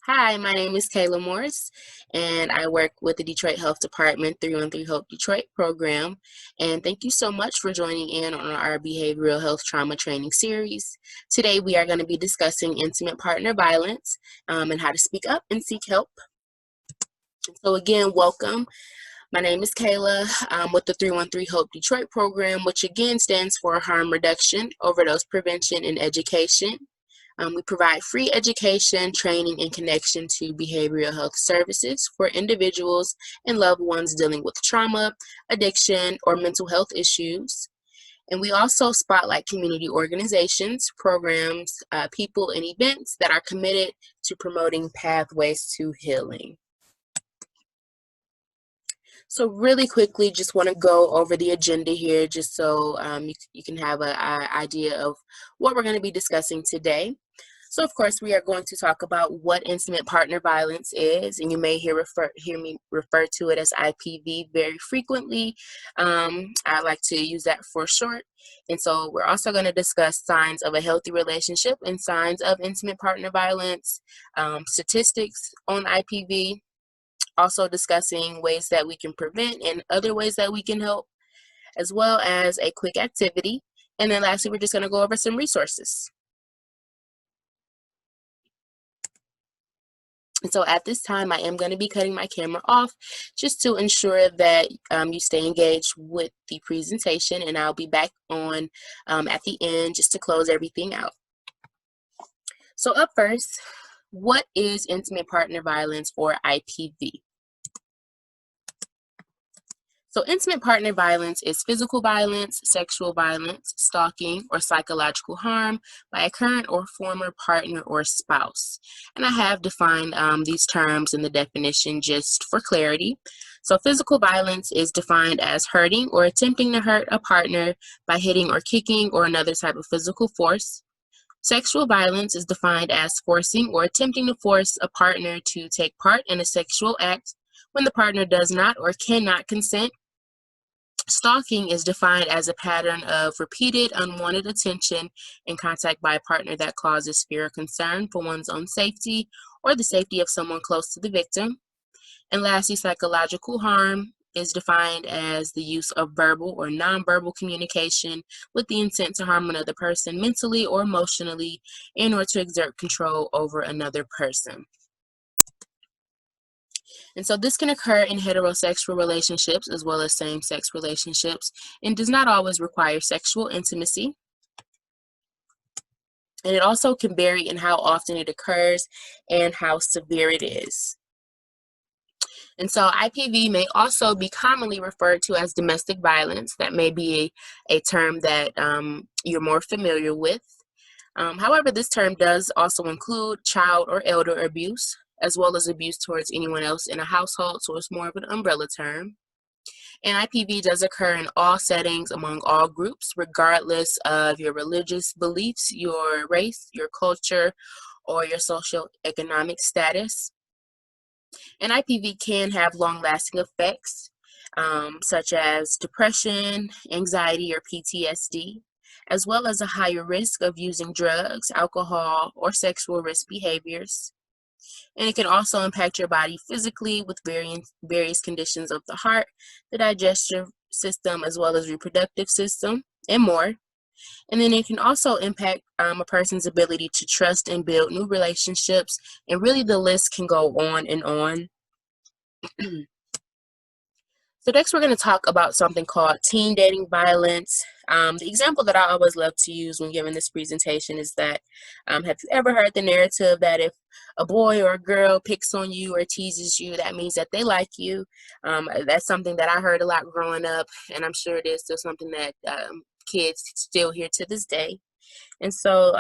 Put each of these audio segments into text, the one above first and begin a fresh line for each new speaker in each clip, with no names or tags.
Hi, my name is Kayla Morse, and I work with the Detroit Health Department 313 Hope Detroit program. And thank you so much for joining in on our behavioral health trauma training series. Today, we are going to be discussing intimate partner violence and how to speak up and seek help. So again, welcome. My name is Kayla with the 313 Hope Detroit program, which again stands for Harm Reduction, Overdose Prevention and Education. We provide free education, training, and connection to behavioral health services for individuals and loved ones dealing with trauma, addiction, or mental health issues. And we also spotlight community organizations, programs, people, and events that are committed to promoting pathways to healing. So really quickly, just want to go over the agenda here just so you can have an idea of what we're going to be discussing today. So of course, we are going to talk about what intimate partner violence is, and you may hear me refer to it as IPV very frequently. I like to use that for short. And so we're also going to discuss signs of a healthy relationship and signs of intimate partner violence, statistics on IPV, also discussing ways that we can prevent and other ways that we can help, as well as a quick activity. And then lastly, we're just going to go over some resources. And so at this time, I am going to be cutting my camera off just to ensure that you stay engaged with the presentation, and I'll be back on at the end just to close everything out. So up first, what is intimate partner violence, or IPV? So intimate partner violence is physical violence, sexual violence, stalking, or psychological harm by a current or former partner or spouse. And I have defined these terms in the definition just for clarity. So physical violence is defined as hurting or attempting to hurt a partner by hitting or kicking or another type of physical force. Sexual violence is defined as forcing or attempting to force a partner to take part in a sexual act when the partner does not or cannot consent. Stalking is defined as a pattern of repeated unwanted attention and contact by a partner that causes fear or concern for one's own safety or the safety of someone close to the victim. And lastly, psychological harm is defined as the use of verbal or nonverbal communication with the intent to harm another person mentally or emotionally in order to exert control over another person. And so this can occur in heterosexual relationships as well as same-sex relationships, and does not always require sexual intimacy. And it also can vary in how often it occurs and how severe it is. And so IPV may also be commonly referred to as domestic violence. That may be a term that you're more familiar with. However, this term does also include child or elder abuse, as well as abuse towards anyone else in a household, so it's more of an umbrella term. And IPV does occur in all settings among all groups, regardless of your religious beliefs, your race, your culture, or your socioeconomic status. And IPV can have long-lasting effects, such as depression, anxiety, or PTSD, as well as a higher risk of using drugs, alcohol, or sexual risk behaviors. And it can also impact your body physically with various conditions of the heart, the digestive system, as well as reproductive system, and more. And then it can also impact a person's ability to trust and build new relationships, and really the list can go on and on. So next we're going to talk about something called teen dating violence. The example that I always love to use when giving this presentation is that, have you ever heard the narrative that if a boy or a girl picks on you or teases you, that means that they like you? That's something that I heard a lot growing up, and I'm sure it is still something that kids still hear to this day. And so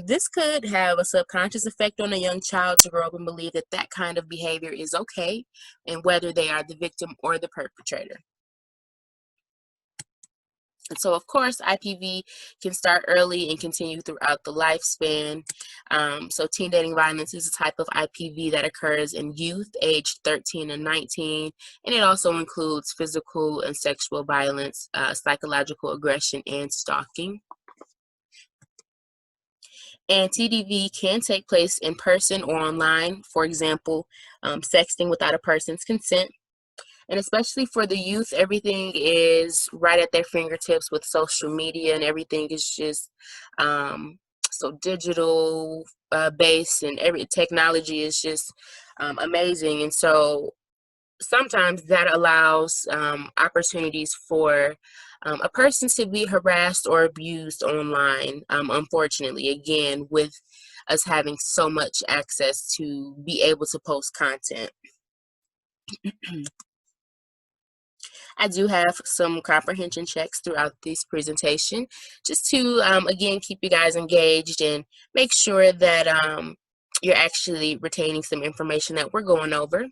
this could have a subconscious effect on a young child to grow up and believe that that kind of behavior is okay, and whether they are the victim or the perpetrator. And so, of course, IPV can start early and continue throughout the lifespan. So teen dating violence is a type of IPV that occurs in youth aged 13 and 19, and it also includes physical and sexual violence, psychological aggression, and stalking. And TDV can take place in person or online, for example, sexting without a person's consent. And especially for the youth, everything is right at their fingertips with social media, and everything is just so digital based, and every technology is just amazing. And so sometimes that allows opportunities for a person to be harassed or abused online, unfortunately, again, with us having so much access to be able to post content. I do have some comprehension checks throughout this presentation, just to, again, keep you guys engaged and make sure that you're actually retaining some information that we're going over.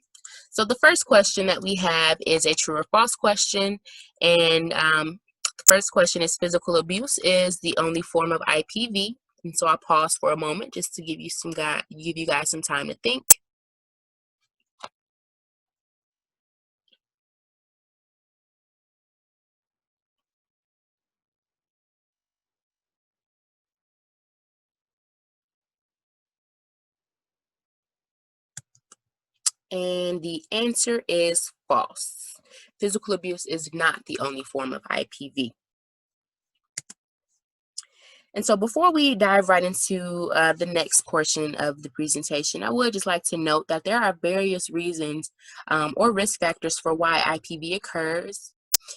So the first question that we have is a true or false question, and the first question is, physical abuse is the only form of IPV. And so I'll pause for a moment just to give you guys some time to think. And the answer is false. Physical abuse is not the only form of IPV. And so before we dive right into the next portion of the presentation, I would just like to note that there are various reasons or risk factors for why IPV occurs.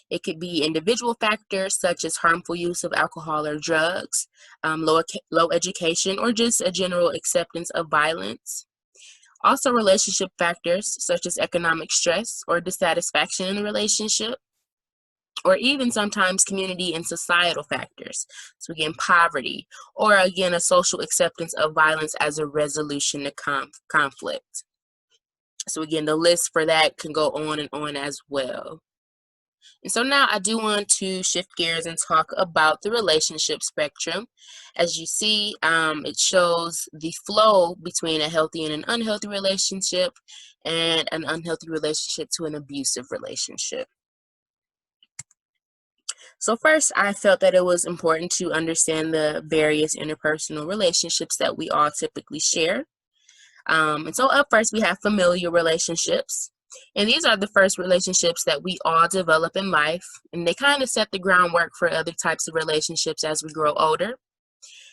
It could be individual factors such as harmful use of alcohol or drugs, low education, or just a general acceptance of violence. Also, relationship factors such as economic stress or dissatisfaction in the relationship, or even sometimes community and societal factors. So again, poverty, or again, a social acceptance of violence as a resolution to conflict. So again, the list for that can go on and on as well. And so now I do want to shift gears and talk about the relationship spectrum. As you see, it shows the flow between a healthy and an unhealthy relationship, and an unhealthy relationship to an abusive relationship. So first, I felt that it was important to understand the various interpersonal relationships that we all typically share. And so up first, we have familial relationships. And these are the first relationships that we all develop in life. And they kind of set the groundwork for other types of relationships as we grow older.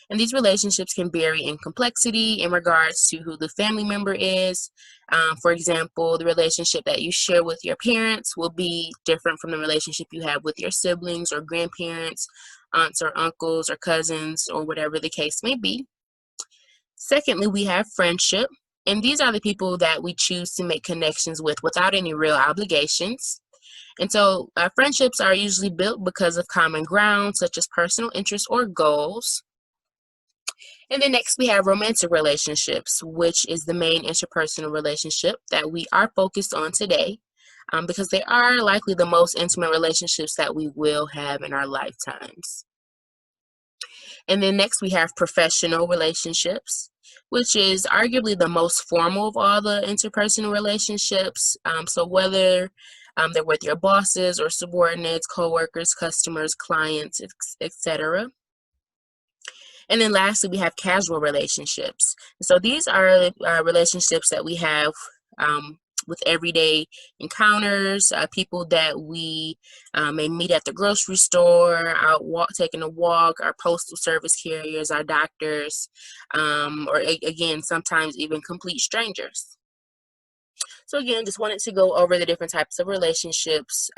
And these relationships can vary in complexity in regards to who the family member is. For example, the relationship that you share with your parents will be different from the relationship you have with your siblings or grandparents, aunts or uncles or cousins, or whatever the case may be. Secondly, we have friendship. And these are the people that we choose to make connections with without any real obligations. And so friendships are usually built because of common ground, such as personal interests or goals. And then next we have romantic relationships, which is the main interpersonal relationship that we are focused on today, because they are likely the most intimate relationships that we will have in our lifetimes. And then next we have professional relationships, which is arguably the most formal of all the interpersonal relationships. So whether they're with your bosses or subordinates, coworkers, customers, clients, etc. And then lastly, we have casual relationships. So these are relationships that we have with everyday encounters, people that we may meet at the grocery store, taking a walk, our postal service carriers, our doctors, or again, sometimes even complete strangers. So again, just wanted to go over the different types of relationships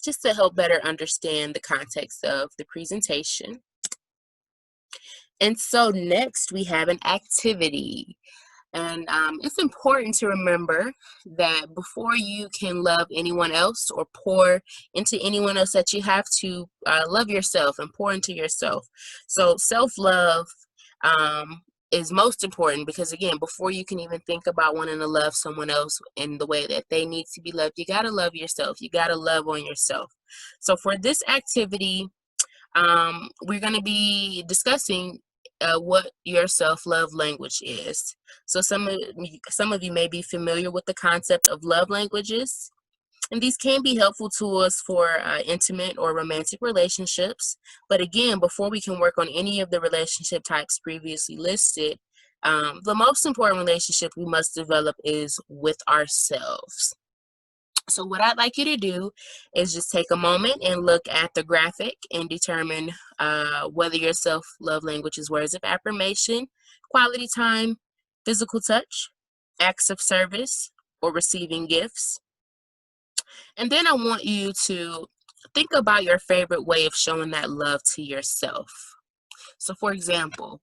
just to help better understand the context of the presentation. And so next we have an activity. And it's important to remember that before you can love anyone else or pour into anyone else, that you have to love yourself and pour into yourself. So self-love is most important, because again, before you can even think about wanting to love someone else in the way that they need to be loved, you got to love yourself. You got to love on yourself. So for this activity, we're going to be discussing what your self-love language is. So some of you may be familiar with the concept of love languages. And these can be helpful tools for intimate or romantic relationships. But again, before we can work on any of the relationship types previously listed, the most important relationship we must develop is with ourselves. So what I'd like you to do is just take a moment and look at the graphic and determine whether your self-love language is words of affirmation, quality time, physical touch, acts of service, or receiving gifts. And then I want you to think about your favorite way of showing that love to yourself. So for example,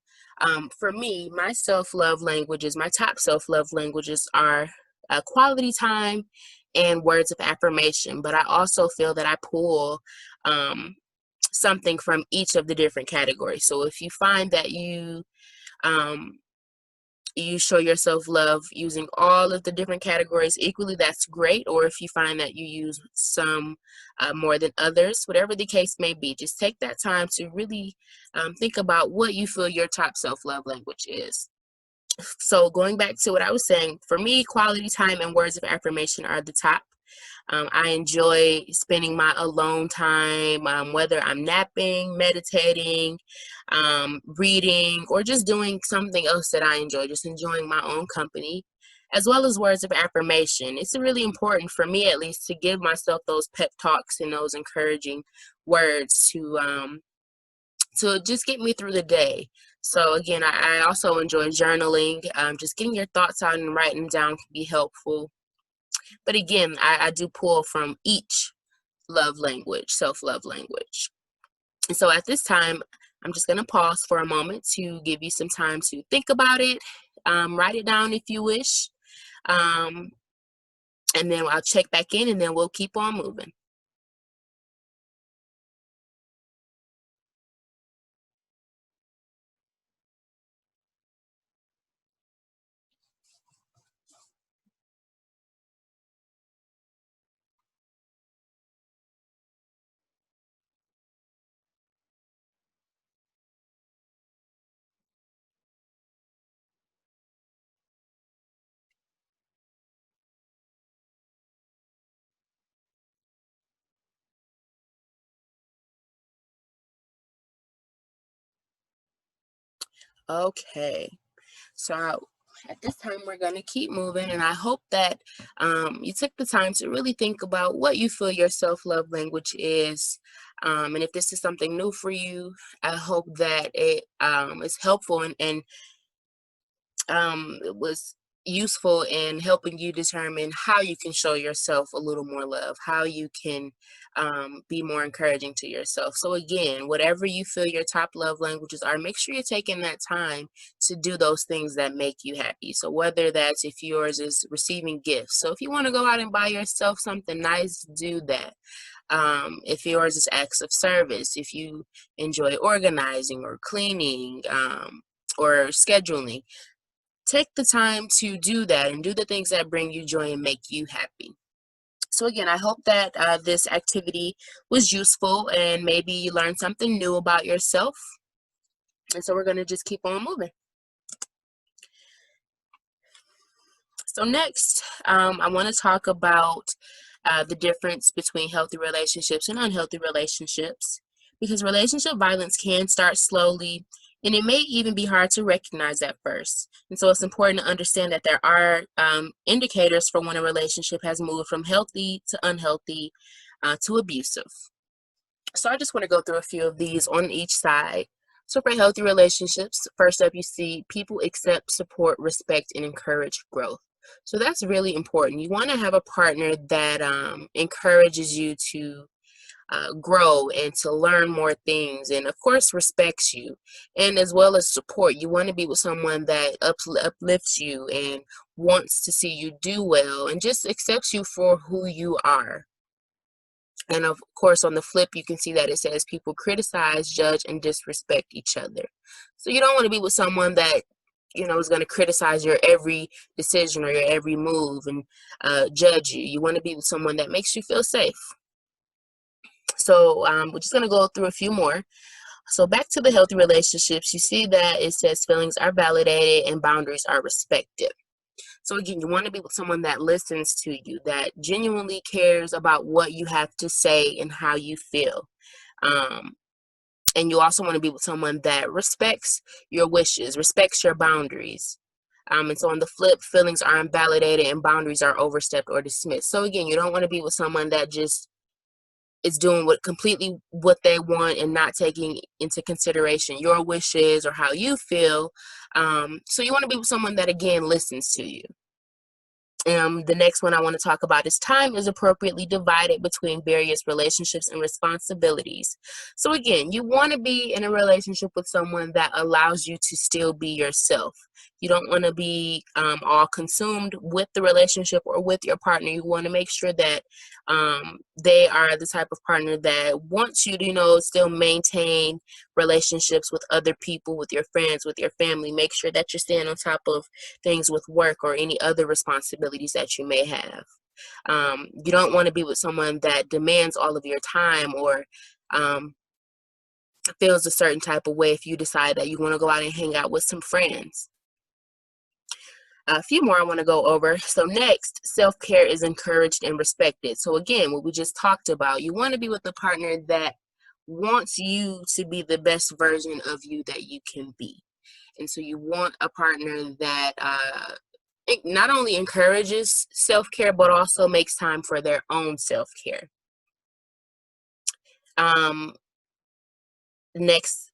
for me, my self-love languages, my top self-love languages are quality time and words of affirmation. But I also feel that I pull something from each of the different categories. So if you find that um, you show yourself love using all of the different categories equally, that's great. Or if you find that you use some more than others, whatever the case may be, just take that time to really think about what you feel your top self-love language is. So going back to what I was saying, for me, quality time and words of affirmation are the top. I enjoy spending my alone time, whether I'm napping, meditating, reading, or just doing something else that I enjoy, just enjoying my own company, as well as words of affirmation. It's really important for me, at least, to give myself those pep talks and those encouraging words to just get me through the day. So again, I also enjoy journaling. Just getting your thoughts out and writing them down can be helpful. But again, I do pull from each love language, self-love language. And so at this time, I'm just going to pause for a moment to give you some time to think about it, write it down if you wish, and then I'll check back in and then we'll keep on moving. Okay. So at this time, we're going to keep moving, and I hope that you took the time to really think about what you feel your self-love language is. And if this is something new for you, I hope that it is helpful and it was useful in helping you determine how you can show yourself a little more love, how you can be more encouraging to yourself. So again, whatever you feel your top love languages are, make sure you're taking that time to do those things that make you happy. So whether that's, if yours is receiving gifts, so if you want to go out and buy yourself something nice, do that. If yours is acts of service, if you enjoy organizing or cleaning, or scheduling, take the time to do that and do the things that bring you joy and make you happy. So again, I hope that this activity was useful and maybe you learned something new about yourself. And so we're going to just keep on moving. So next, I want to talk about the difference between healthy relationships and unhealthy relationships, because relationship violence can start slowly and it may even be hard to recognize at first. And so it's important to understand that there are indicators for when a relationship has moved from healthy to unhealthy to abusive. So I just want to go through a few of these on each side. So for healthy relationships, first up, you see people accept, support, respect, and encourage growth. So that's really important. You want to have a partner that encourages you to grow and to learn more things, and of course respects you, and as well as support. You want to be with someone that uplifts you and wants to see you do well and just accepts you for who you are. And of course, on the flip, you can see that it says people criticize, judge, and disrespect each other. So you don't want to be with someone that, you know, is going to criticize your every decision or your every move and judge you. You want to be with someone that makes you feel safe. So we're just going to go through a few more. So back to the healthy relationships, you see that it says feelings are validated and boundaries are respected. So again, you want to be with someone that listens to you, that genuinely cares about what you have to say and how you feel. And you also want to be with someone that respects your wishes, respects your boundaries. And so on the flip, feelings are invalidated and boundaries are overstepped or dismissed. So again, you don't want to be with someone that just is doing completely what they want and not taking into consideration your wishes or how you feel. So you want to be with someone that, again, listens to you. The next one I want to talk about is time is appropriately divided between various relationships and responsibilities. So again, you want to be in a relationship with someone that allows you to still be yourself. You don't want to be all consumed with the relationship or with your partner. You want to make sure that they are the type of partner that wants you to, still maintain relationships with other people, with your friends, with your family. Make sure that you're staying on top of things with work or any other responsibilities that you may have. You don't want to be with someone that demands all of your time or feels a certain type of way if you decide that you want to go out and hang out with some friends. A few more I want to go over. So next, self-care is encouraged and respected. So again, what we just talked about, you want to be with a partner that wants you to be the best version of you that you can be. And so you want a partner that not only encourages self-care, but also makes time for their own self-care. Next,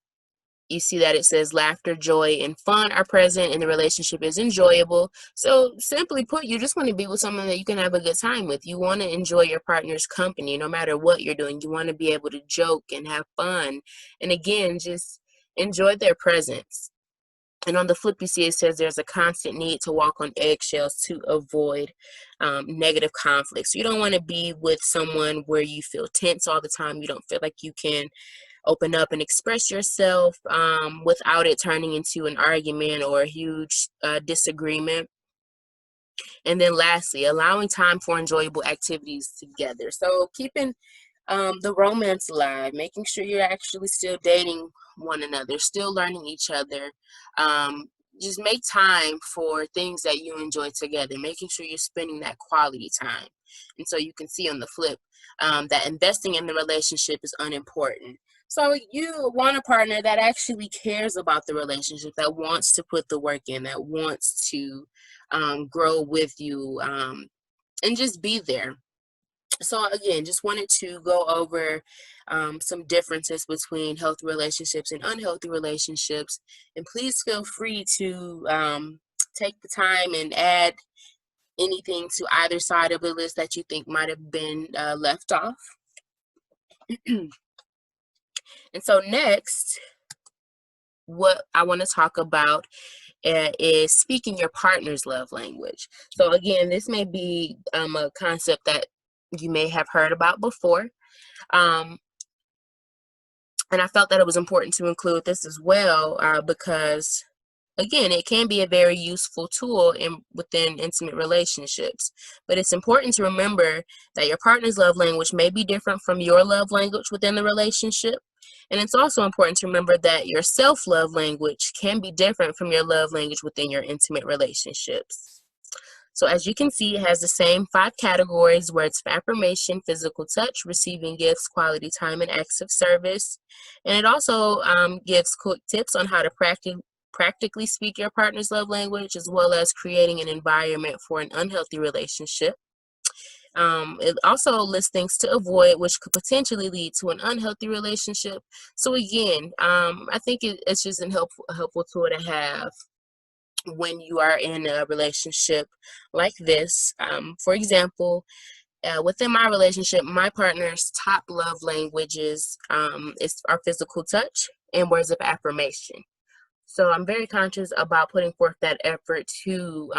you see that it says laughter, joy, and fun are present and the relationship is enjoyable. So simply put, you just want to be with someone that you can have a good time with. You want to enjoy your partner's company no matter what you're doing. You want to be able to joke and have fun. And again, just enjoy their presence. And on the flip, you see it says there's a constant need to walk on eggshells to avoid negative conflicts. So you don't want to be with someone where you feel tense all the time. You don't feel like you can open up and express yourself without it turning into an argument or a huge disagreement. And then lastly, allowing time for enjoyable activities together. So keeping the romance alive, making sure you're actually still dating one another, still learning each other. Just make time for things that you enjoy together, making sure you're spending that quality time. And so you can see on the flip that investing in the relationship is unimportant. So you want a partner that actually cares about the relationship, that wants to put the work in, that wants to grow with you and just be there. So again, just wanted to go over some differences between healthy relationships and unhealthy relationships. And please feel free to take the time and add anything to either side of the list that you think might have been left off. And so next, what I want to talk about is speaking your partner's love language. So again, this may be a concept that you may have heard about before. And I felt that it was important to include this as well because, again, it can be a very useful tool within intimate relationships. But it's important to remember that your partner's love language may be different from your love language within the relationship. And it's also important to remember that your self-love language can be different from your love language within your intimate relationships. So as you can see, it has the same 5 categories: words of affirmation, physical touch, receiving gifts, quality time, and acts of service. And it also gives quick tips on how to practically speak your partner's love language, as well as creating an environment for an unhealthy relationship. It also lists things to avoid, which could potentially lead to an unhealthy relationship. So again, I think it's just a helpful tool to have when you are in a relationship like this. For example, within my relationship, my partner's top love languages are physical touch and words of affirmation. So I'm very conscious about putting forth that effort to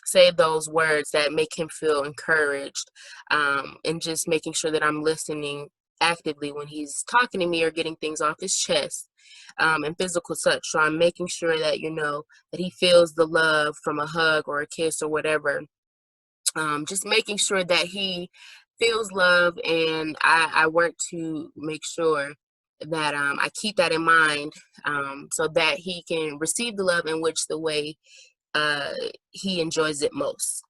say those words that make him feel encouraged, and just making sure that I'm listening actively when he's talking to me or getting things off his chest, and physical touch. So I'm making sure that, that he feels the love from a hug or a kiss or whatever. Just making sure that he feels love, and I work to make sure that I keep that in mind, so that he can receive the love in which the way he enjoys it most.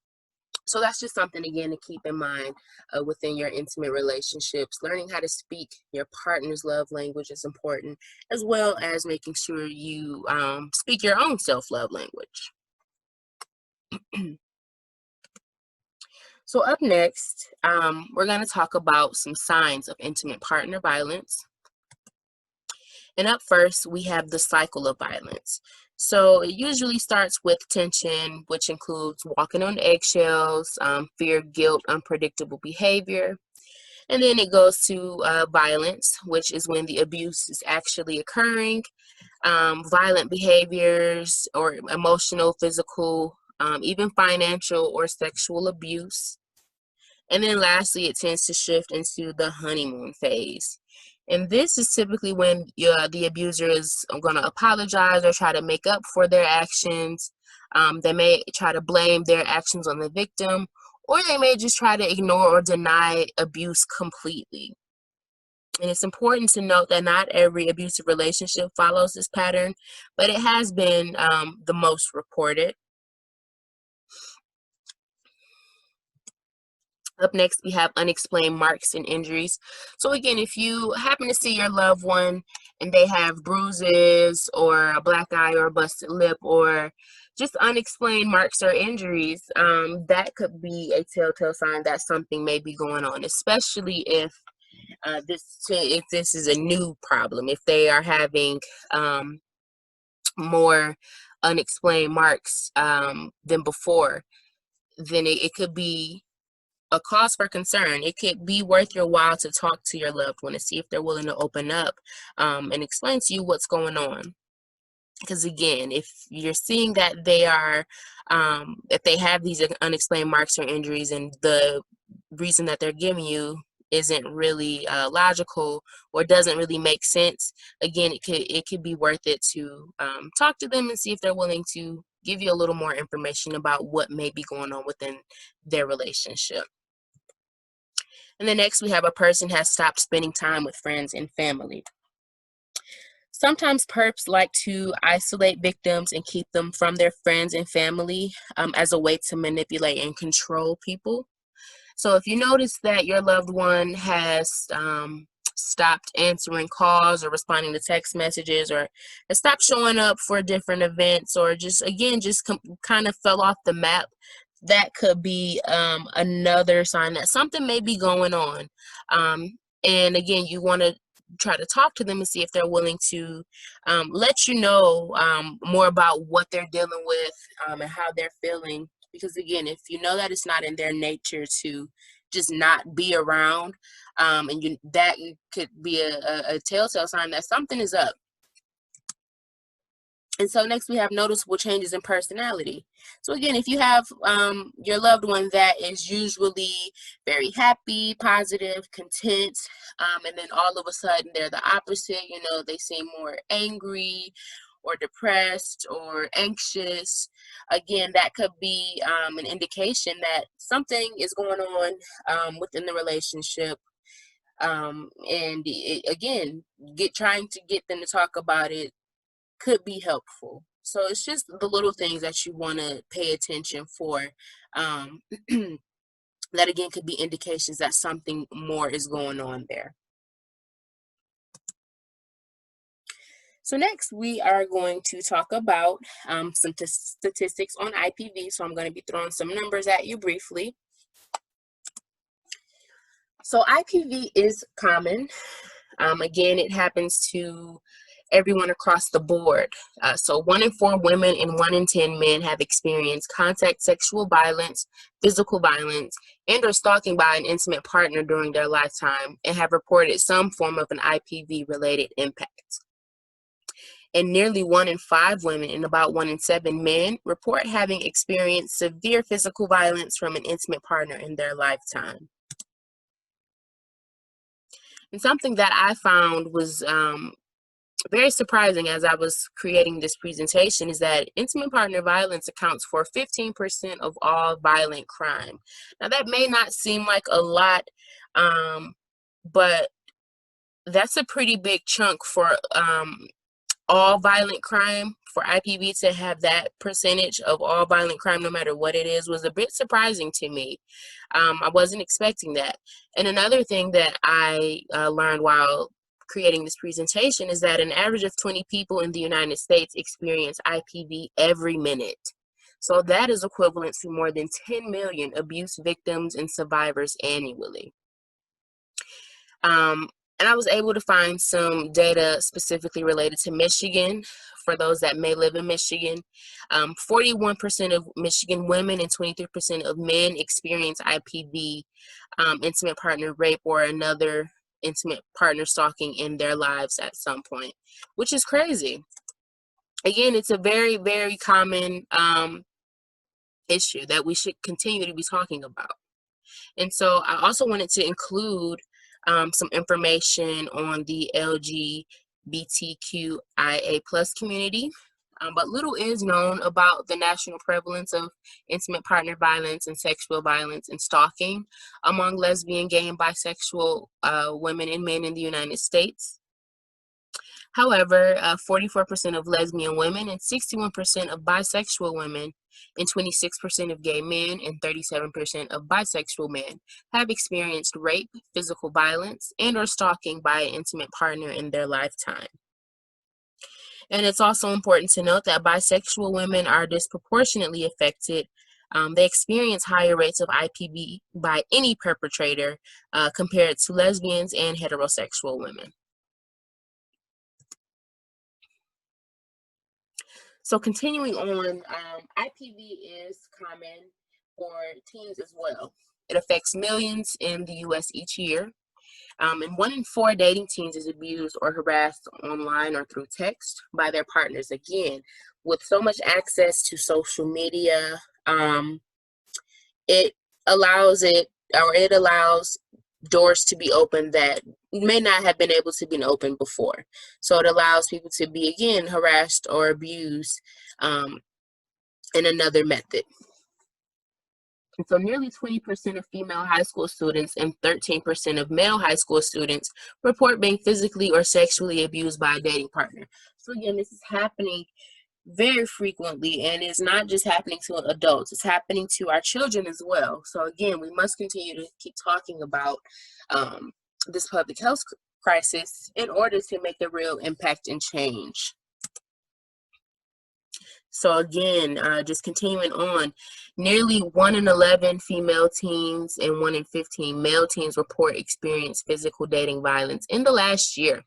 So that's just something, again, to keep in mind within your intimate relationships. Learning how to speak your partner's love language is important, as well as making sure you speak your own self-love language. So up next, we're going to talk about some signs of intimate partner violence. And up first, we have the cycle of violence. So it usually starts with tension, which includes walking on eggshells, fear, guilt, unpredictable behavior. And then it goes to violence, which is when the abuse is actually occurring, violent behaviors or emotional, physical, even financial or sexual abuse. And then lastly, it tends to shift into the honeymoon phase. And this is typically when the abuser is going to apologize or try to make up for their actions. They may try to blame their actions on the victim, or they may just try to ignore or deny abuse completely. And it's important to note that not every abusive relationship follows this pattern, but it has been the most reported. Up next, we have unexplained marks and injuries. So again, if you happen to see your loved one and they have bruises or a black eye or a busted lip or just unexplained marks or injuries, that could be a telltale sign that something may be going on, especially if this is a new problem. If they are having more unexplained marks than before, then it could be a cause for concern. It could be worth your while to talk to your loved one and see if they're willing to open up and explain to you what's going on. Because again, if you're seeing that they are, if they have these unexplained marks or injuries, and the reason that they're giving you isn't really logical or doesn't really make sense, again, it could be worth it to talk to them and see if they're willing to give you a little more information about what may be going on within their relationship. And then next, we have a person has stopped spending time with friends and family. Sometimes perps like to isolate victims and keep them from their friends and family as a way to manipulate and control people. So if you notice that your loved one has stopped answering calls or responding to text messages, or has stopped showing up for different events, or just kind of fell off the map, that could be another sign that something may be going on. And again, you want to try to talk to them and see if they're willing to let you know more about what they're dealing with and how they're feeling. Because again, if you know that it's not in their nature to just not be around, and that could be a telltale sign that something is up. And so next, we have noticeable changes in personality. So again, if you have your loved one that is usually very happy, positive, content, and then all of a sudden they're the opposite, they seem more angry or depressed or anxious, again, that could be an indication that something is going on within the relationship. Again, trying to get them to talk about it could be helpful. So it's just the little things that you want to pay attention for. That again could be indications that something more is going on there. So next, we are going to talk about some statistics on IPV. So I'm going to be throwing some numbers at you briefly. So IPV is common. Again, it happens to everyone across the board. So 1 in 4 women and 1 in 10 men have experienced contact sexual violence, physical violence, and or stalking by an intimate partner during their lifetime and have reported some form of an IPV-related impact. And nearly 1 in 5 women and about 1 in 7 men report having experienced severe physical violence from an intimate partner in their lifetime. And something that I found was very surprising as I was creating this presentation is that intimate partner violence accounts for 15% of all violent crime. Now, that may not seem like a lot, but that's a pretty big chunk for all violent crime, for IPV to have that percentage of all violent crime, no matter what it is, was a bit surprising to me. I wasn't expecting that. And another thing that I learned while creating this presentation is that an average of 20 people in the United States experience IPV every minute. So that is equivalent to more than 10 million abuse victims and survivors annually. And I was able to find some data specifically related to Michigan for those that may live in Michigan. 41% of Michigan women and 23% of men experience IPV, intimate partner rape, or another intimate partner stalking in their lives at some point, which is crazy. Again, it's a very, very common issue that we should continue to be talking about. And so I also wanted to include some information on the LGBTQIA plus community. But little is known about the national prevalence of intimate partner violence and sexual violence and stalking among lesbian, gay, and bisexual women and men in the United States. However, 44% of lesbian women and 61% of bisexual women and 26% of gay men and 37% of bisexual men have experienced rape, physical violence, and or stalking by an intimate partner in their lifetime. And it's also important to note that bisexual women are disproportionately affected. They experience higher rates of IPV by any perpetrator compared to lesbians and heterosexual women. So continuing on, IPV is common for teens as well. It affects millions in the US each year. And 1 in 4 dating teens is abused or harassed online or through text by their partners. Again, with so much access to social media, it allows doors to be open that may not have been able to be opened before. So it allows people to be, again, harassed or abused in another method. And so nearly 20% of female high school students and 13% of male high school students report being physically or sexually abused by a dating partner. So again, this is happening very frequently, and it's not just happening to adults, it's happening to our children as well. So again, we must continue to keep talking about this public health crisis in order to make a real impact and change. So again, just continuing on, nearly 1 in 11 female teens and 1 in 15 male teens report experience physical dating violence in the last year.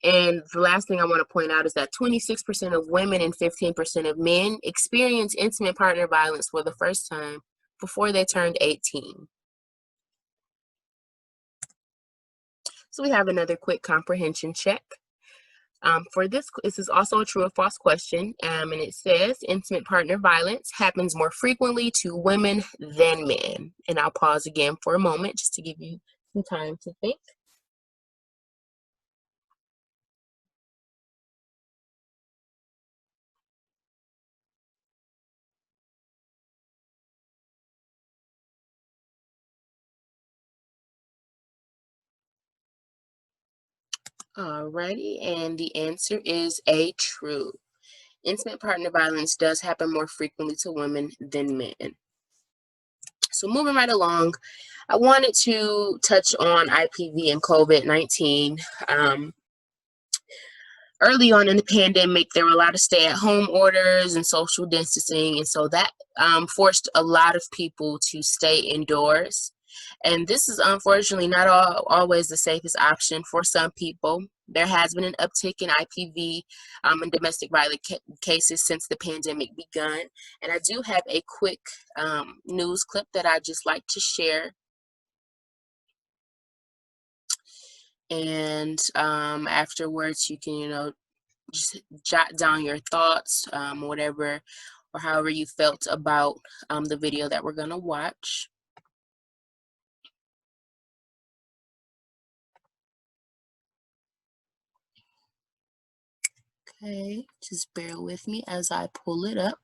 And the last thing I want to point out is that 26% of women and 15% of men experience intimate partner violence for the first time before they turned 18. So we have another quick comprehension check. For this is also a true or false question, and it says intimate partner violence happens more frequently to women than men. And I'll pause again for a moment just to give you some time to think. Alrighty, and the answer is A, true. Intimate partner violence does happen more frequently to women than men. So moving right along, I wanted to touch on IPV and COVID-19. Early on in the pandemic, there were a lot of stay-at-home orders and social distancing, and so that forced a lot of people to stay indoors. And this is unfortunately not always the safest option for some people. There has been an uptick in IPV and domestic violence cases since the pandemic begun. And I do have a quick news clip that I'd just like to share. And afterwards, you can, just jot down your thoughts, whatever or however you felt about the video that we're going to watch. Okay, just bear with me as I pull it up.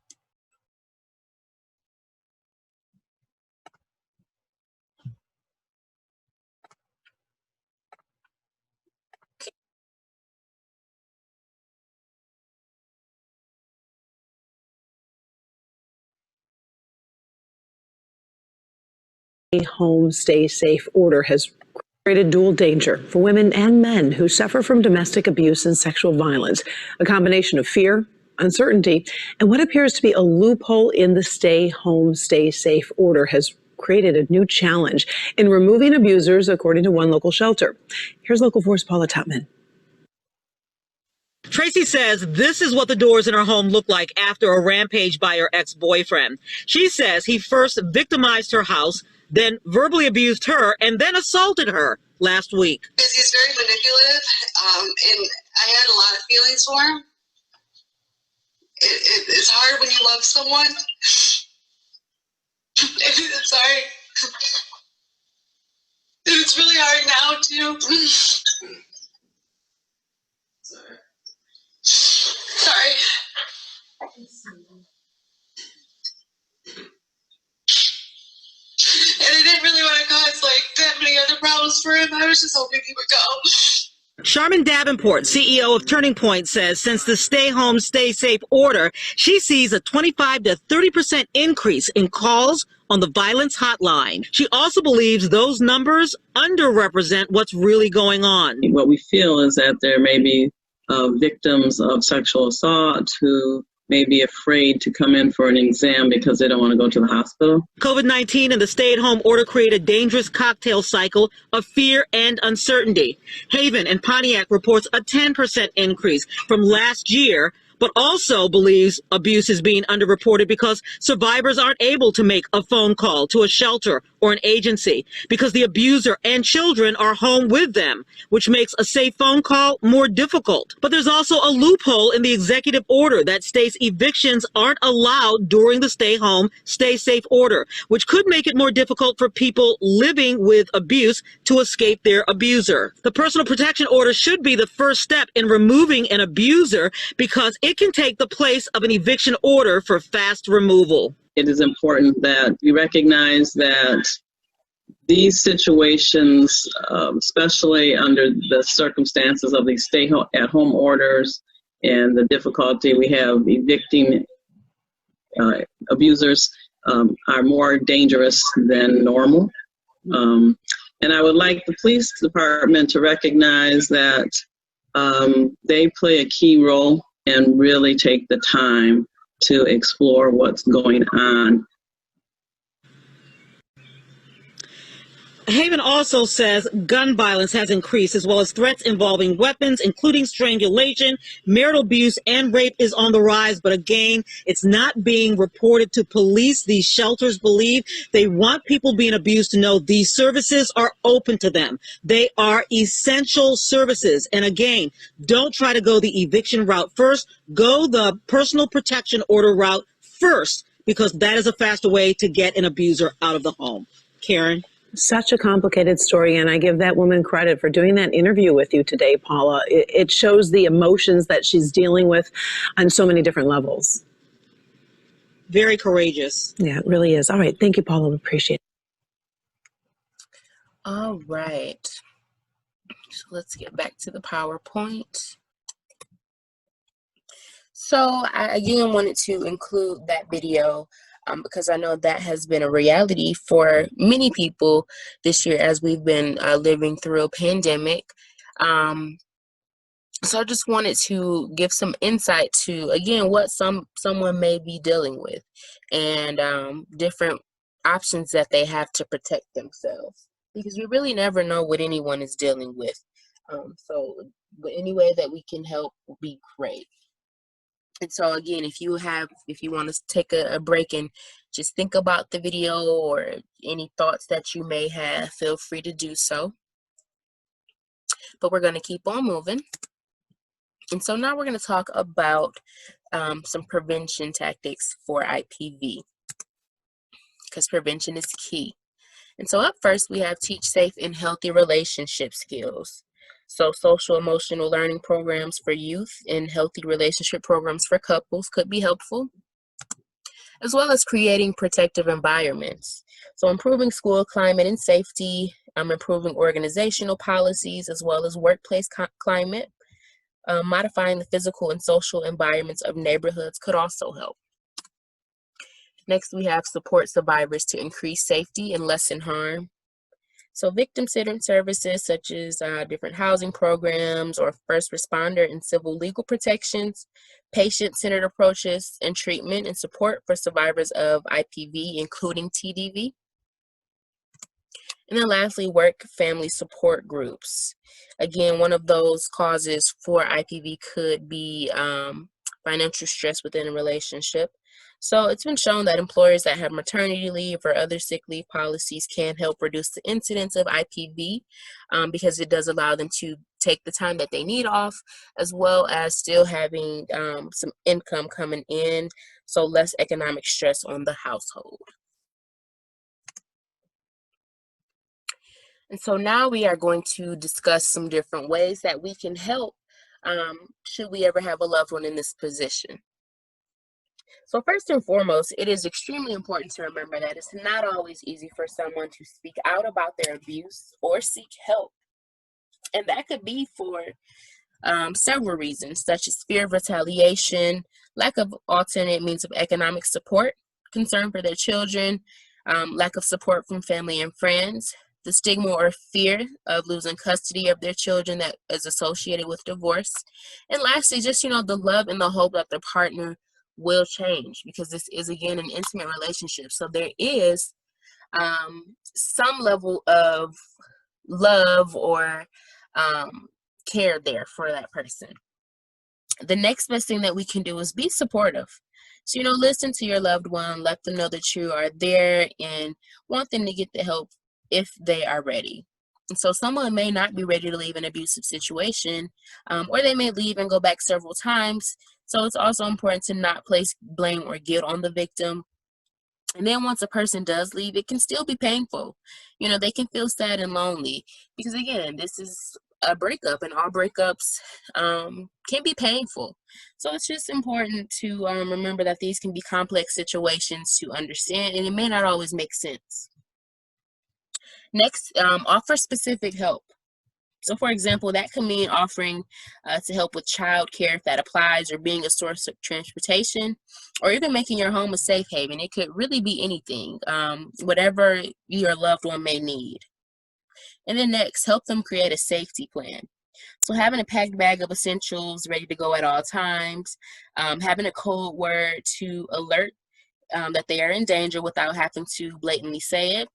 home, stay safe order has created dual danger for women and men who suffer from domestic abuse and sexual violence, a combination of fear, uncertainty, and what appears to be a loophole in the stay home, stay safe order has created a new challenge in removing abusers, according to one local shelter. Here's Local 4's Paula Tutman.
Tracy says this is what the doors in her home look like after a rampage by her ex-boyfriend. She says he first victimized her house, then verbally abused her, and then assaulted her last week.
He's very manipulative, and I had a lot of feelings for him. It's hard when you love someone. Sorry. It's really hard now, too. Sorry. And I didn't really want to cause that many other problems for him. I was just hoping he would go.
Charmin Davenport, CEO of Turning Point, says since the stay home, stay safe order, she sees a 25 to 30% increase in calls on the violence hotline. She also believes those numbers underrepresent what's really going on.
What we feel is that there may be victims of sexual assault who may be afraid to come in for an exam because they don't want to go to the hospital.
COVID-19 and the stay-at-home order create a dangerous cocktail cycle of fear and uncertainty. Haven and Pontiac reports a 10% increase from last year, but also believes abuse is being underreported because survivors aren't able to make a phone call to a shelter or an agency because the abuser and children are home with them, which makes a safe phone call more difficult. But there's also a loophole in the executive order that states evictions aren't allowed during the stay home, stay safe order, which could make it more difficult for people living with abuse to escape their abuser. The personal protection order should be the first step in removing an abuser because it can take the place of an eviction order for fast removal.
It is important that we recognize that these situations, especially under the circumstances of these stay-at-home orders and the difficulty we have evicting abusers, are more dangerous than normal. And I would like the police department to recognize that they play a key role and really take the time to explore what's going on.
Haven also says gun violence has increased, as well as threats involving weapons, including strangulation, marital abuse, and rape is on the rise. But again, it's not being reported to police. These shelters believe they want people being abused to know these services are open to them. They are essential services. And again, don't try to go the eviction route first. Go the personal protection order route first, because that is a faster way to get an abuser out of the home. Karen?
Such a complicated story, and I give that woman credit for doing that interview with you today, Paula. It shows the emotions that she's dealing with on so many different levels.
Very courageous.
Yeah, it really is. All right. Thank you, Paula. We appreciate it.
All right. So let's get back to the PowerPoint. So I again wanted to include that video because I know that has been a reality for many people this year as we've been living through a pandemic. So I just wanted to give some insight to, again, what someone may be dealing with and different options that they have to protect themselves, because we really never know what anyone is dealing with. But any way that we can help would be great. And so again, if you want to take a break and just think about the video or any thoughts that you may have, feel free to do so. But we're going to keep on moving. And so now we're going to talk about some prevention tactics for IPV, because prevention is key. And so up first, we have teach safe and healthy relationship skills. So social emotional learning programs for youth and healthy relationship programs for couples could be helpful, as well as creating protective environments. So improving school climate and safety, improving organizational policies, as well as workplace climate, modifying the physical and social environments of neighborhoods could also help. Next, we have support survivors to increase safety and lessen harm. So victim-centered services such as different housing programs or first responder and civil legal protections, patient-centered approaches and treatment and support for survivors of IPV, including TDV. And then lastly, work family support groups. Again, one of those causes for IPV could be financial stress within a relationship. So it's been shown that employers that have maternity leave or other sick leave policies can help reduce the incidence of IPV because it does allow them to take the time that they need off, as well as still having some income coming in, so less economic stress on the household. And so now we are going to discuss some different ways that we can help should we ever have a loved one in this position. So first and foremost, it is extremely important to remember that it's not always easy for someone to speak out about their abuse or seek help. And that could be for several reasons, such as fear of retaliation, lack of alternate means of economic support, concern for their children, lack of support from family and friends, the stigma or fear of losing custody of their children that is associated with divorce, and lastly, just, the love and the hope that their partner will change, because this is, again, an intimate relationship. So there is some level of love or care there for that person. The next best thing that we can do is be supportive. So, listen to your loved one, let them know that you are there and want them to get the help if they are ready. And so someone may not be ready to leave an abusive situation, or they may leave and go back several times. So it's also important to not place blame or guilt on the victim. And then once a person does leave, it can still be painful. They can feel sad and lonely because, again, this is a breakup, and all breakups can be painful. So it's just important to remember that these can be complex situations to understand, and it may not always make sense. Next, offer specific help. So, for example, that can mean offering to help with child care if that applies, or being a source of transportation, or even making your home a safe haven. It could really be anything, whatever your loved one may need. And then next, help them create a safety plan. So having a packed bag of essentials ready to go at all times, having a code word to alert that they are in danger without having to blatantly say it,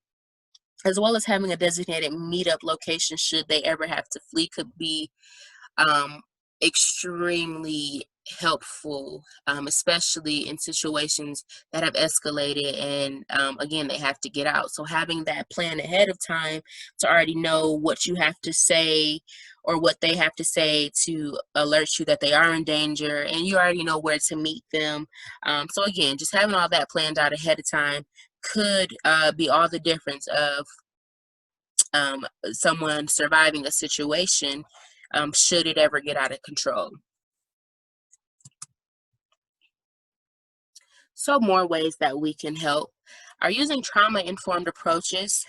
as well as having a designated meetup location should they ever have to flee, could be extremely helpful, especially in situations that have escalated and again, they have to get out. So having that plan ahead of time to already know what you have to say or what they have to say to alert you that they are in danger, and you already know where to meet them. So again, just having all that planned out ahead of time could be all the difference of someone surviving a situation should it ever get out of control. So more ways that we can help are using trauma-informed approaches,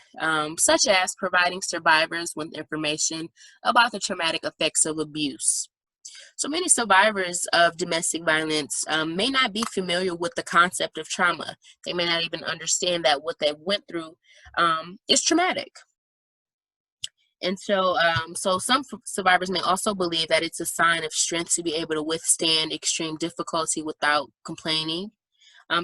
such as providing survivors with information about the traumatic effects of abuse. So many survivors of domestic violence may not be familiar with the concept of trauma. They may not even understand that what they went through is traumatic. And so, some survivors may also believe that it's a sign of strength to be able to withstand extreme difficulty without complaining.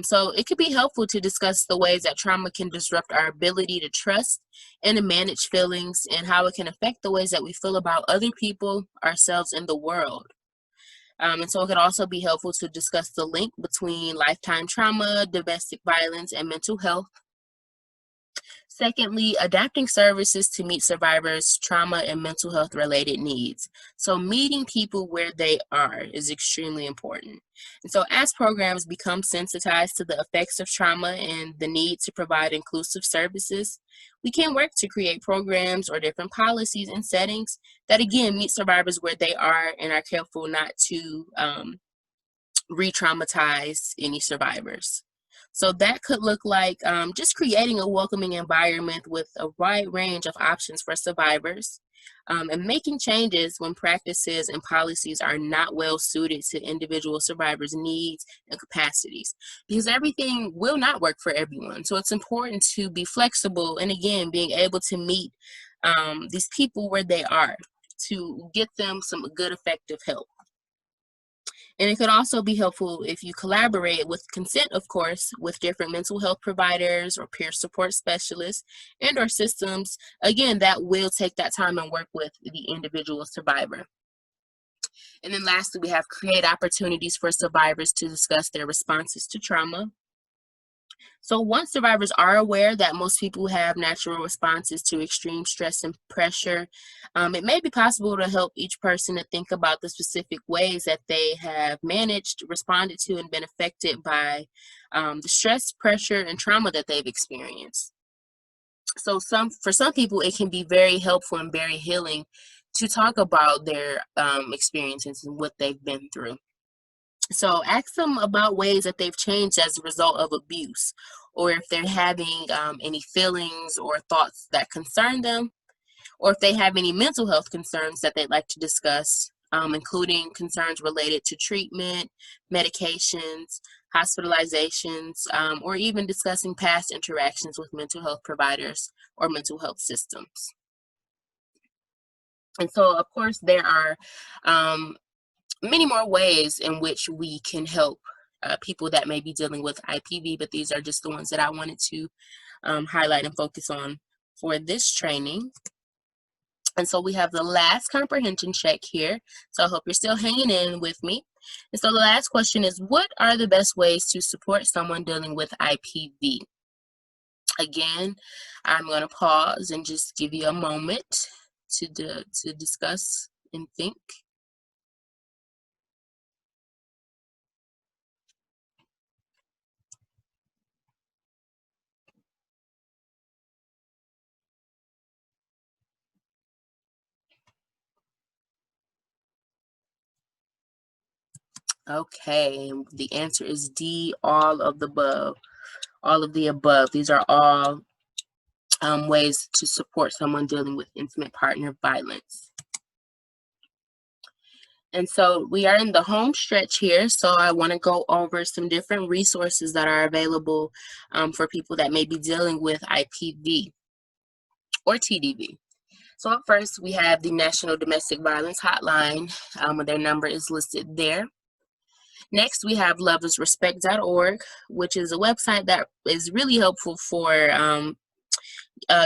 So it could be helpful to discuss the ways that trauma can disrupt our ability to trust and to manage feelings, and how it can affect the ways that we feel about other people, ourselves, and the world. And so it could also be helpful to discuss the link between lifetime trauma, domestic violence, and mental health. Secondly, adapting services to meet survivors' trauma and mental health related needs. So meeting people where they are is extremely important. And so as programs become sensitized to the effects of trauma and the need to provide inclusive services, we can work to create programs or different policies and settings that, again, meet survivors where they are and are careful not to re-traumatize any survivors. So that could look like just creating a welcoming environment with a wide range of options for survivors, and making changes when practices and policies are not well suited to individual survivors' needs and capacities, because everything will not work for everyone. So it's important to be flexible, and again, being able to meet these people where they are to get them some good effective help. And it could also be helpful if you collaborate with consent, of course, with different mental health providers or peer support specialists and or systems, again, that will take that time and work with the individual survivor. And then lastly, we have create opportunities for survivors to discuss their responses to trauma. So once survivors are aware that most people have natural responses to extreme stress and pressure, it may be possible to help each person to think about the specific ways that they have managed, responded to, and been affected by the stress, pressure, and trauma that they've experienced. So for some people, it can be very helpful and very healing to talk about their experiences and what they've been through. So ask them about ways that they've changed as a result of abuse, or if they're having any feelings or thoughts that concern them, or if they have any mental health concerns that they'd like to discuss, including concerns related to treatment, medications, hospitalizations, or even discussing past interactions with mental health providers or mental health systems. And so, of course, there are many more ways in which we can help people that may be dealing with IPV, but these are just the ones that I wanted to highlight and focus on for this training. And so we have the last comprehension check here. So I hope you're still hanging in with me. And so the last question is, what are the best ways to support someone dealing with IPV? Again, I'm going to pause and just give you a moment to discuss and think. Okay, the answer is D, all of the above. All of the above. These are all ways to support someone dealing with intimate partner violence. And so we are in the home stretch here, so I want to go over some different resources that are available for people that may be dealing with IPV or TDV. So up first, we have the National Domestic Violence Hotline. Their number is listed there. Next, we have loveisrespect.org, which is a website that is really helpful for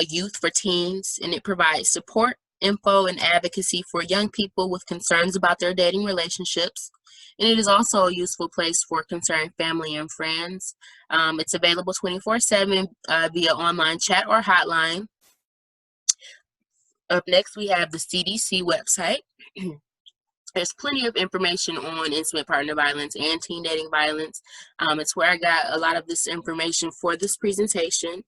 youth, for teens, and it provides support, info, and advocacy for young people with concerns about their dating relationships. And it is also a useful place for concerned family and friends. It's available 24/7 via online chat or hotline. Up next, we have the CDC website. There's plenty of information on intimate partner violence and teen dating violence. It's where I got a lot of this information for this presentation.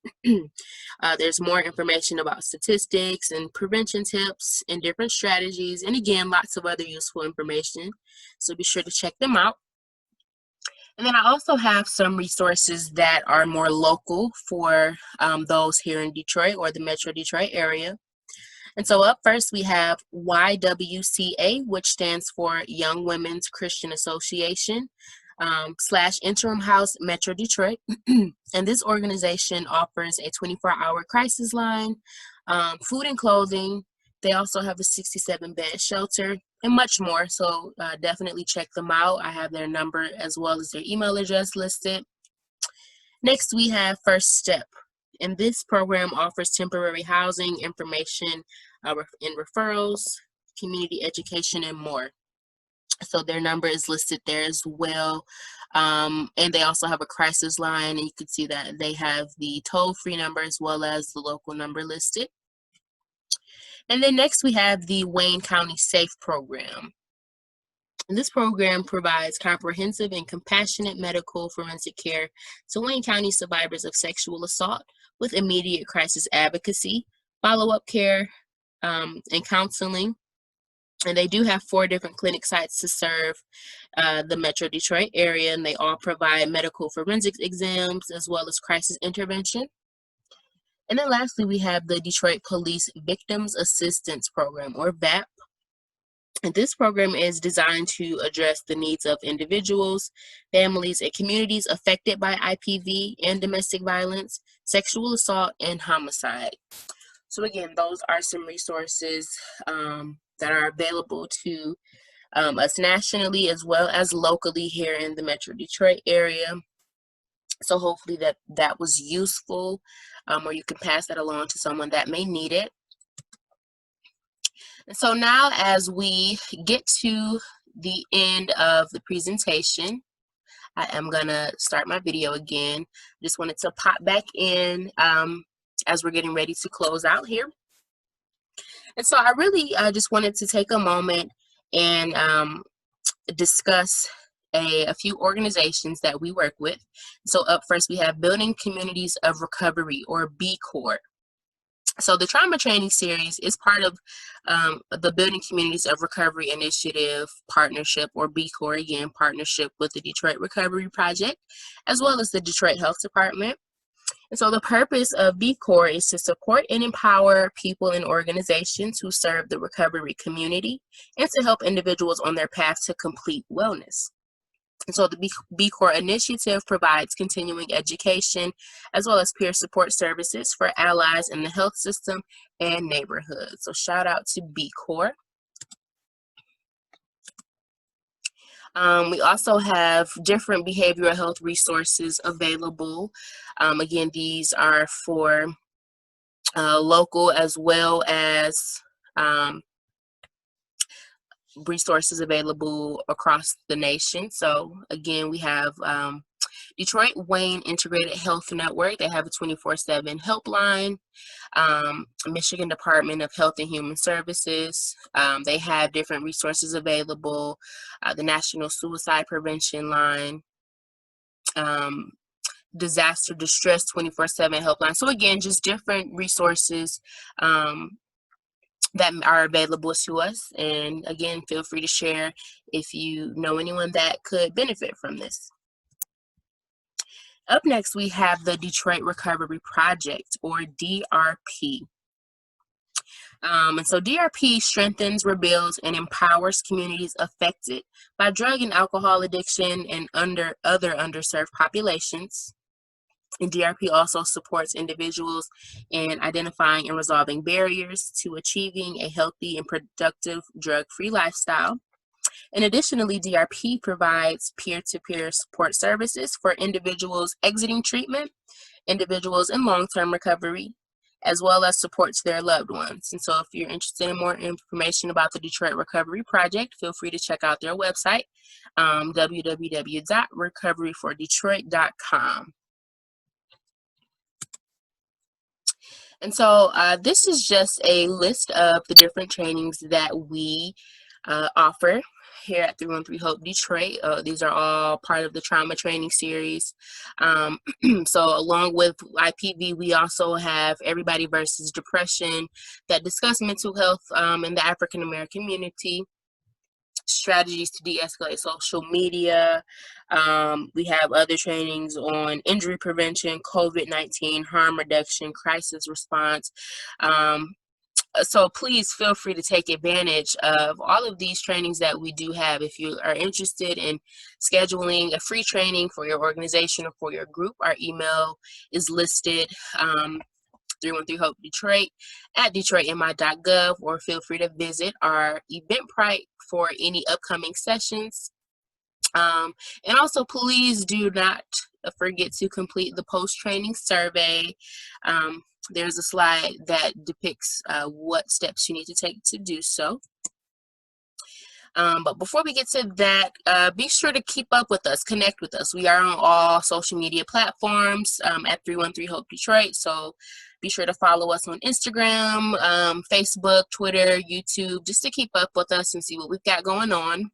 There's more information about statistics and prevention tips and different strategies, and again, lots of other useful information. So be sure to check them out. And then I also have some resources that are more local for those here in Detroit or the Metro Detroit area. And so up first, we have YWCA, which stands for Young Women's Christian Association / Interim House Metro Detroit. And this organization offers a 24-hour crisis line, food and clothing. They also have a 67-bed shelter and much more. So definitely check them out. I have their number as well as their email address listed. Next, we have First Step. And this program offers temporary housing, information, and referrals, community education, and more. So their number is listed there as well. And they also have a crisis line, and you can see that they have the toll-free number as well as the local number listed. And then next we have the Wayne County SAFE program. And this program provides comprehensive and compassionate medical forensic care to Wayne County survivors of sexual assault with immediate crisis advocacy, follow-up care, and counseling. And they do have 4 different clinic sites to serve the Metro Detroit area, and they all provide medical forensics exams as well as crisis intervention. And then lastly, we have the Detroit Police Victims Assistance Program, or VAP. And this program is designed to address the needs of individuals, families, and communities affected by IPV and domestic violence, sexual assault, and homicide. So again, those are some resources that are available to us nationally as well as locally here in the Metro Detroit area. So hopefully that was useful, or you can pass that along to someone that may need it. And so now as we get to the end of the presentation, I am gonna start my video again. Just wanted to pop back in as we're getting ready to close out here. And so I really just wanted to take a moment and discuss a few organizations that we work with. So up first, we have Building Communities of Recovery, or B-Corps. So the trauma training series is part of the Building Communities of Recovery Initiative partnership, or B-Corps, again, partnership with the Detroit Recovery Project, as well as the Detroit Health Department. And so the purpose of B-Corps is to support and empower people and organizations who serve the recovery community and to help individuals on their path to complete wellness. And so the B-Corps initiative provides continuing education as well as peer support services for allies in the health system and neighborhoods. So shout out to B-Corps. We also have different behavioral health resources available. Again, these are for local as well as resources available across the nation. So again, we have Detroit Wayne Integrated Health Network. They have a 24/7 helpline. Michigan Department of Health and Human Services. They have different resources available. The National Suicide Prevention Line. Disaster Distress 24/7 helpline. So again, just different resources that are available to us. And again, feel free to share if you know anyone that could benefit from this. Up next, we have the Detroit Recovery Project, or DRP. And so DRP strengthens, rebuilds, and empowers communities affected by drug and alcohol addiction and other underserved populations. And DRP also supports individuals in identifying and resolving barriers to achieving a healthy and productive drug-free lifestyle. And additionally, DRP provides peer-to-peer support services for individuals exiting treatment, individuals in long-term recovery, as well as support to their loved ones. And so if you're interested in more information about the Detroit Recovery Project, feel free to check out their website, www.recoveryfordetroit.com. And so this is just a list of the different trainings that we offer here at 313 Hope Detroit. These are all part of the trauma training series. So along with IPV, we also have Everybody versus Depression that discuss mental health in the African American community, strategies to de-escalate social media. We have other trainings on injury prevention, COVID-19, harm reduction, crisis response. So please feel free to take advantage of all of these trainings that we do have. If you are interested in scheduling a free training for your organization or for your group, our email is listed, 313 Hope Detroit at detroitmi.gov, or feel free to visit our Eventbrite for any upcoming sessions. And also, please do not forget to complete the post-training survey. There's a slide that depicts what steps you need to take to do so. But before we get to that, be sure to keep up with us, connect with us. We are on all social media platforms at 313 Hope Detroit. So be sure to follow us on Instagram, Facebook, Twitter, YouTube, just to keep up with us and see what we've got going on.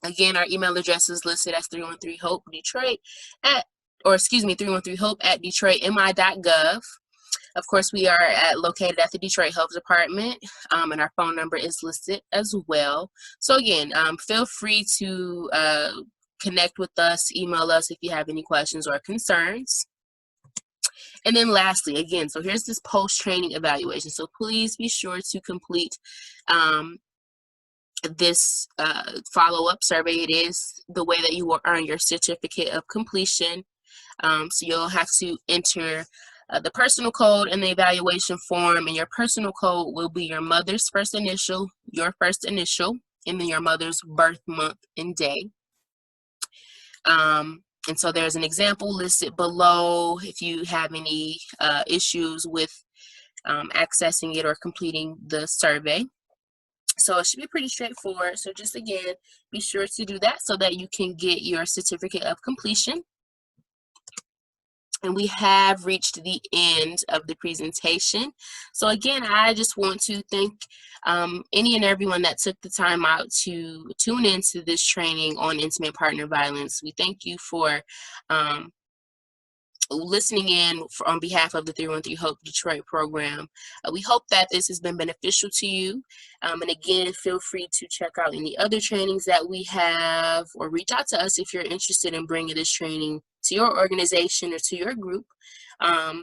Again, our email address is listed as 313 Hope Detroit 313 Hope at detroitmi.gov. Of course, we are located at the Detroit Health Department, and our phone number is listed as well. So again, feel free to connect with us, email us if you have any questions or concerns. And then lastly, again, so here's this post-training evaluation. So please be sure to complete this follow-up survey. It is the way that you will earn your certificate of completion. So you'll have to enter the personal code in the evaluation form, and your personal code will be your mother's first initial, your first initial, and then your mother's birth month and day. And so there's an example listed below if you have any issues with accessing it or completing the survey. So it should be pretty straightforward. So just again, be sure to do that so that you can get your certificate of completion. And we have reached the end of the presentation. So again, I just want to thank any and everyone that took the time out to tune into this training on intimate partner violence. We thank you for listening in on behalf of the 313 Hope Detroit program. We hope that this has been beneficial to you. And again, feel free to check out any other trainings that we have, or reach out to us if you're interested in bringing this training to your organization or to your group. I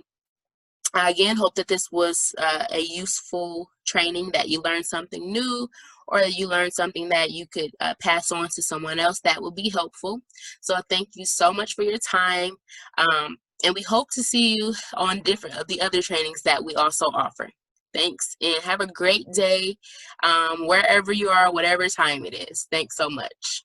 again hope that this was a useful training, that you learned something new, or you learned something that you could pass on to someone else that would be helpful. So thank you so much for your time. And we hope to see you on different of the other trainings that we also offer. Thanks, and have a great day wherever you are, whatever time it is. Thanks so much.